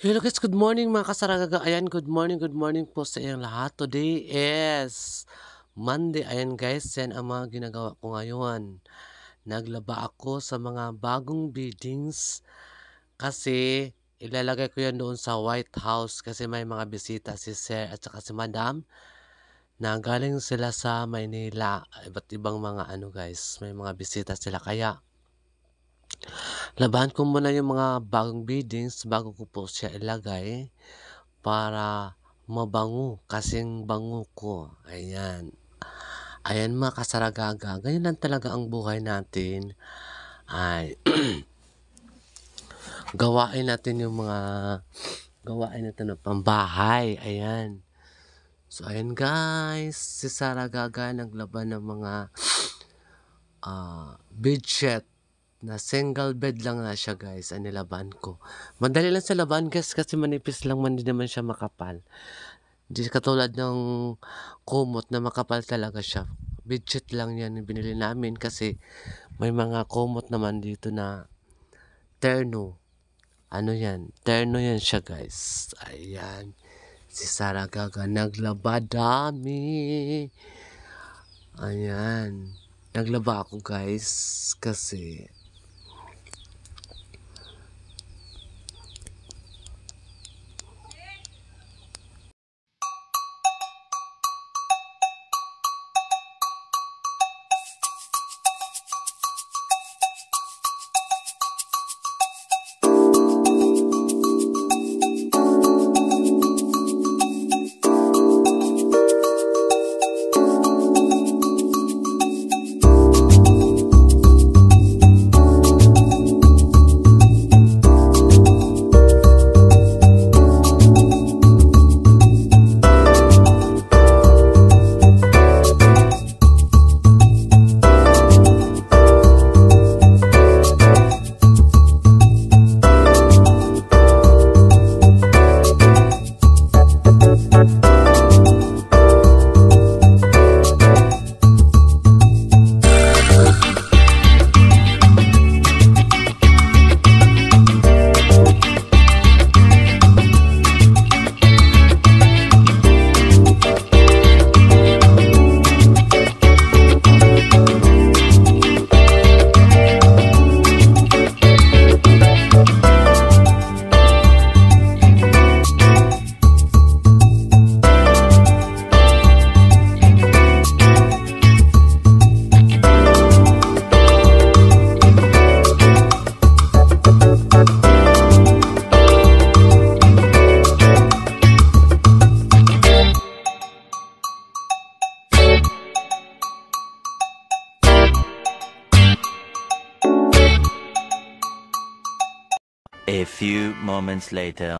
Hello guys, good morning mga kasaragaga. Ayan, good morning po sa inyong lahat. Today is Monday. Ayan guys, yan ang mga ginagawa ko ngayon. Naglaba ako sa mga bagong biddings kasi ilalagay ko yan doon sa White House kasi may mga bisita si Sir at saka si Madam na galing sila sa Maynila. Iba't ibang mga guys, may mga bisita sila kaya labahan ko muna yung mga bagong biddings bago ko po siya ilagay para mabango kasing bango ko. Ayan. Ayan mga kasaragaga, ganyan lang talaga ang buhay natin. Ay, gawain natin yung mga gawain natin ng pambahay. Ayan. So, ayan guys, si Saragaga naglaban ng mga bedsheet na single bed lang na siya guys, ang nilaban ko. Madali lang sa laban guys kasi manipis lang man, din naman siya makapal. Hindi katulad ng kumot na makapal talaga siya. Bedsheet lang yan yung binili namin kasi may mga kumot naman dito na terno. Ano yan? Terno yan siya guys. Ayan. Si Saragaga naglaba dami. Ayan. Naglaba ako guys kasi A few moments later.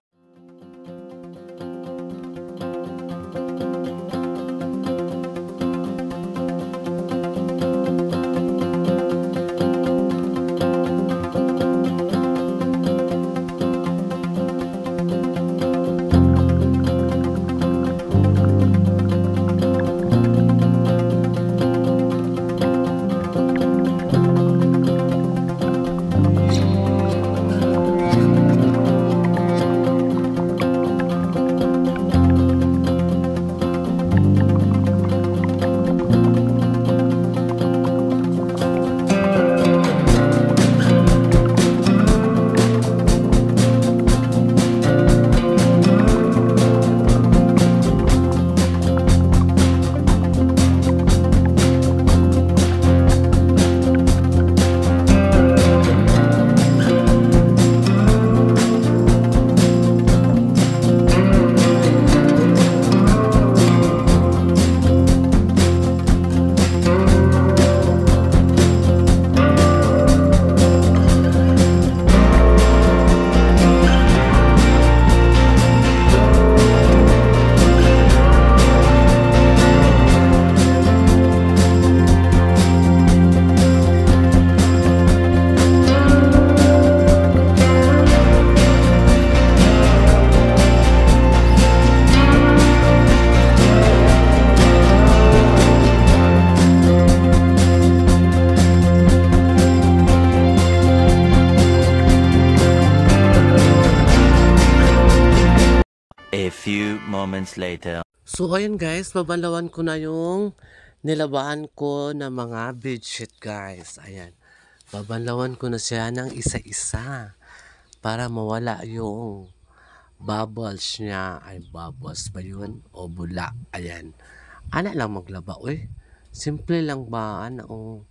few moments later. So ayun guys, babalawan ko na yung nilabahan ko na mga bedsheet guys. Ayan. Babalawan ko na siya ng isa-isa para mawala yung bubbles niya. Ay, bubbles ba yun? O bula. Ayan. Ana lang maglaba, uy. Simple lang ba? Ano?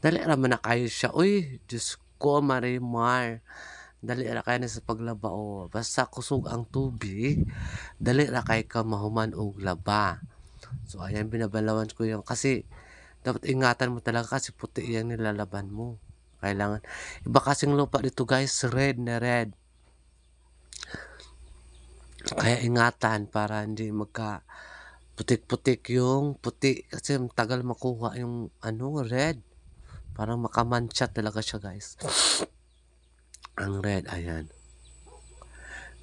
Dali raman na kayo siya. Uy, Diyos ko, Marimar. Dali ra kayo na sa paglaba, o. Basta kusog ang tubig, dali ra kay ka mahuman og laba. So, ayan, binabalawan ko yung, kasi, dapat ingatan mo talaga kasi puti yung nilalaban mo. Kailangan, iba kasing lupa dito guys, red na red. Kaya ingatan para hindi magka putik-putik yung puti. Kasi tagal makuha yung ano, red. Parang makamantsa talaga siya guys. Ang red, ayan.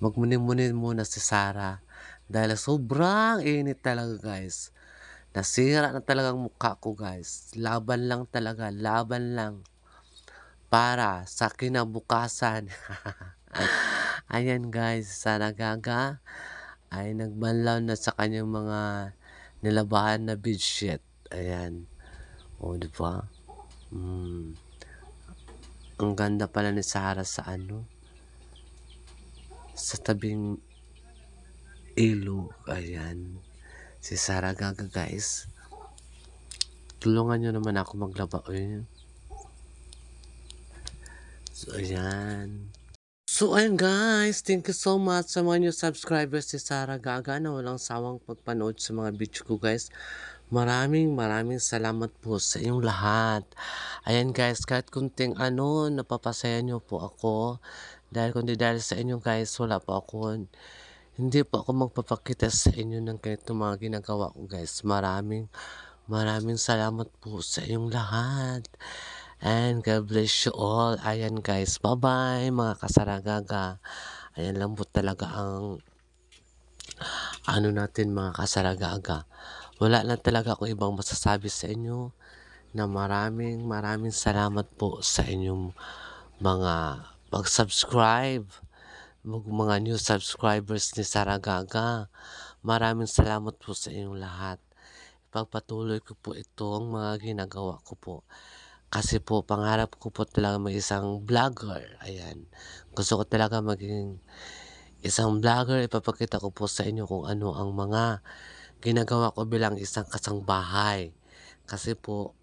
Magmuni-muni muna si Sarah. Dahil sobrang init talaga guys. Nasira na talagang mukha ko guys. Laban lang talaga, laban lang. Para sa kinabukasan. Ayan guys, Sarah Gaga ay nagbanlaw na sa kanyang mga nilabahan na bedsheet. Ayan. O, di ba? Ang ganda pala ni Sarah sa ano, sa tabing ilog. Ayan. Si Sarah Gaga guys. Tulungan nyo naman ako maglaba. Ayan. So, ayan. So, ayun guys. Thank you so much sa mga new subscribers si Sarah Gaga na walang sawang pagpanood sa mga video ko guys. Maraming salamat po sa inyong lahat. Ayan guys, kahit kunting ano, napapasaya nyo po ako. Dahil kundi dahil sa inyo guys, wala po ako. Hindi po ako magpapakita sa inyo ng ganito mga ginagawa ko guys. Maraming salamat po sa inyong lahat. And God bless you all. Ayan guys, bye-bye mga kasaragaga. Ayan lang po talaga ang ano natin mga kasaragaga. Wala na talaga ako ibang masasabi sa inyo na maraming salamat po sa inyong mga pag-subscribe, mga new subscribers ni Saragaga. Maraming salamat po sa inyong lahat. Pagpatuloy ko po itong mga ginagawa ko po. Kasi po, pangarap ko po talaga may isang vlogger. Ayan. Gusto ko talaga maging isang vlogger. Ipapakita ko po sa inyo kung ano ang mga ginagawa ko bilang isang kasangbahay. Kasi po,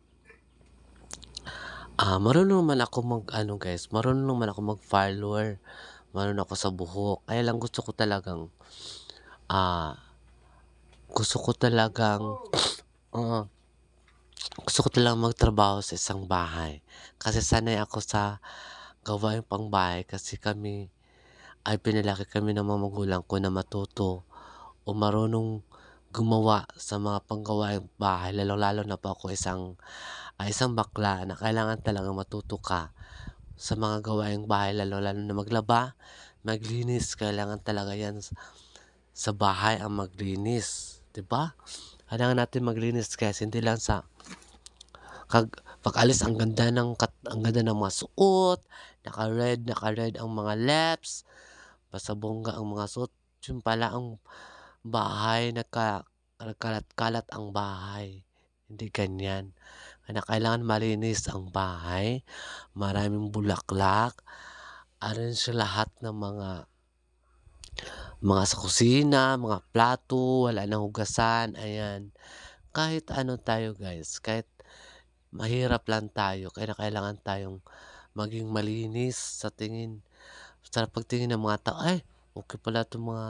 marunong naman ako mag-ano guys, marunong naman ako mag-follower. Marunong ako sa buhok. Kaya lang ah, gusto ko talagang, ah, gusto ko talagang magtrabaho sa isang bahay. Kasi sanay ako sa gawaing pangbahay kasi kami ay pinalaki kami ng mga magulang ko na matuto o marunong gumawa sa mga panggawaing bahay. Lalo na po ako isang bakla na kailangan talagang matuto ka sa mga gawaing bahay. Lalo na maglaba, maglinis. Kailangan talaga yan sa bahay ang maglinis. 'Di ba? Kailangan natin maglinis kasi hindi lang sa pag-alis ang ganda ng mga suot, naka-red ang mga lips, pasabongga ang mga suot. Yun pala ang bahay, nagkalat-kalat ang bahay. Hindi ganyan. Kaya kailangan malinis ang bahay, maraming bulaklak, arrange lahat ng mga sa kusina, mga plato, wala nang hugasan, ayan. Kahit ano tayo guys, kahit mahirap lang tayo, kaya kailangan tayong maging malinis sa pagtingin ng mga tao. Ay, okay pala itong mga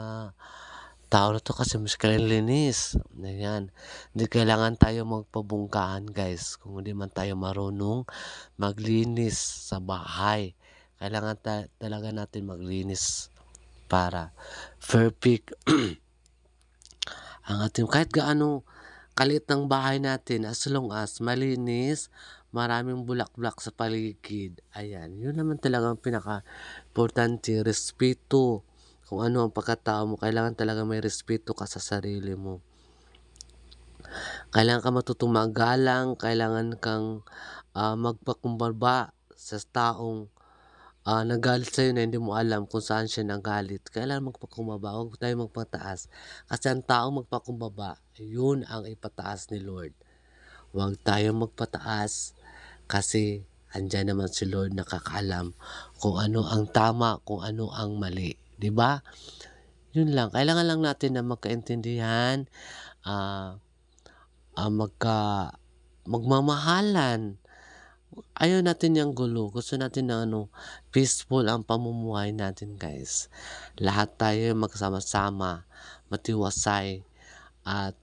tao na to kasi mas linis. Ayan. Hindi kailangan tayo magpabungkaan guys kung hindi man tayo marunong maglinis sa bahay. Kailangan talaga natin maglinis para perfect ang ating kahit gaano kalit ng bahay natin as long as malinis, maraming bulak-bulak sa paligid. Ayan, yun naman talaga ang pinaka-importante, respeto. Kung ano ang pagkatao mo, kailangan talaga may respeto ka sa sarili mo. Kailangan ka matutong magalang, kailangan kang magpakumbaba sa taong nagalit sa'yo na hindi mo alam kung saan siya nagalit, kailangan magpakumbaba, huwag tayong magpataas. Kasi ang taong magpakumbaba, yun ang ipataas ni Lord. Huwag tayong magpataas kasi andiyan naman si Lord nakakaalam kung ano ang tama, kung ano ang mali, 'di ba? Yun lang, kailangan lang natin na magkaintindihan, ah, magmamahalan. Ayaw natin yang gulo, gusto natin na peaceful ang pamumuhay natin guys. Lahat tayo magsama-sama, matiwasay at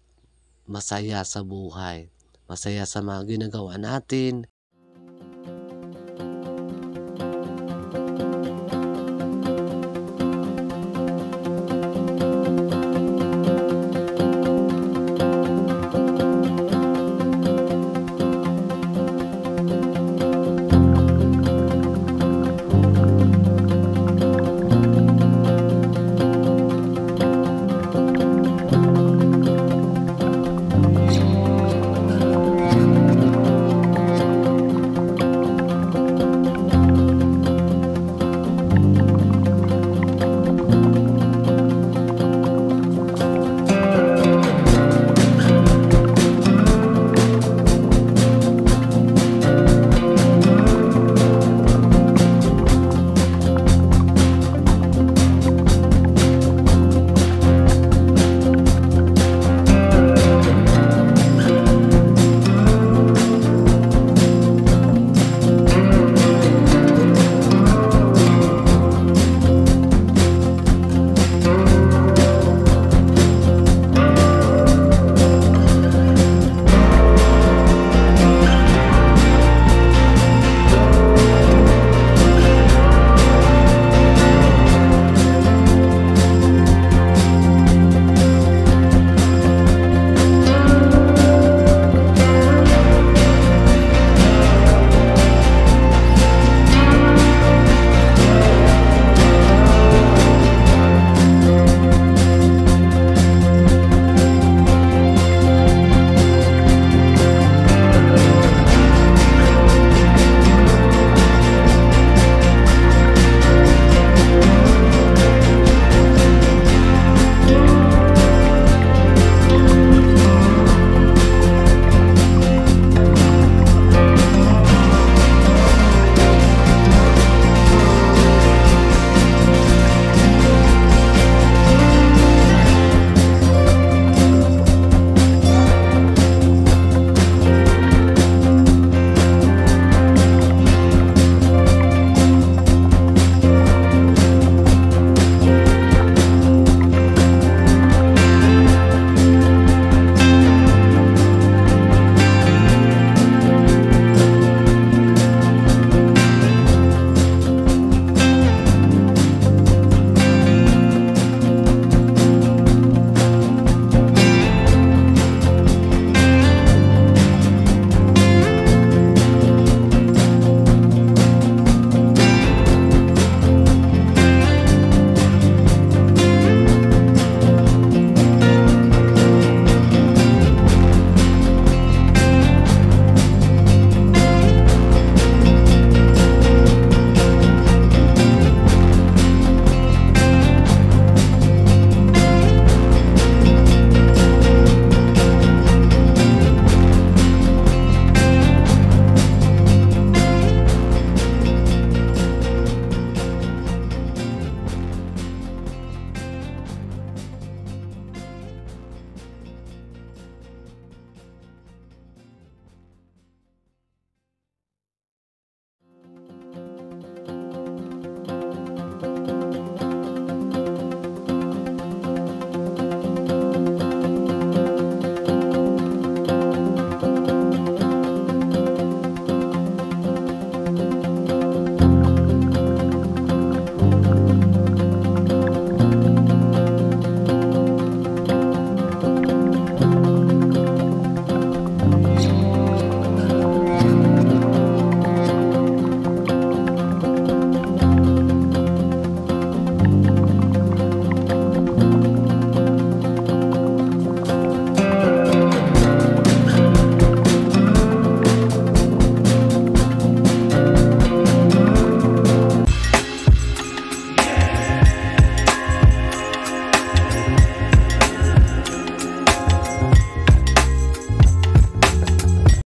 masaya sa buhay. Masaya sa mga ginagawa natin.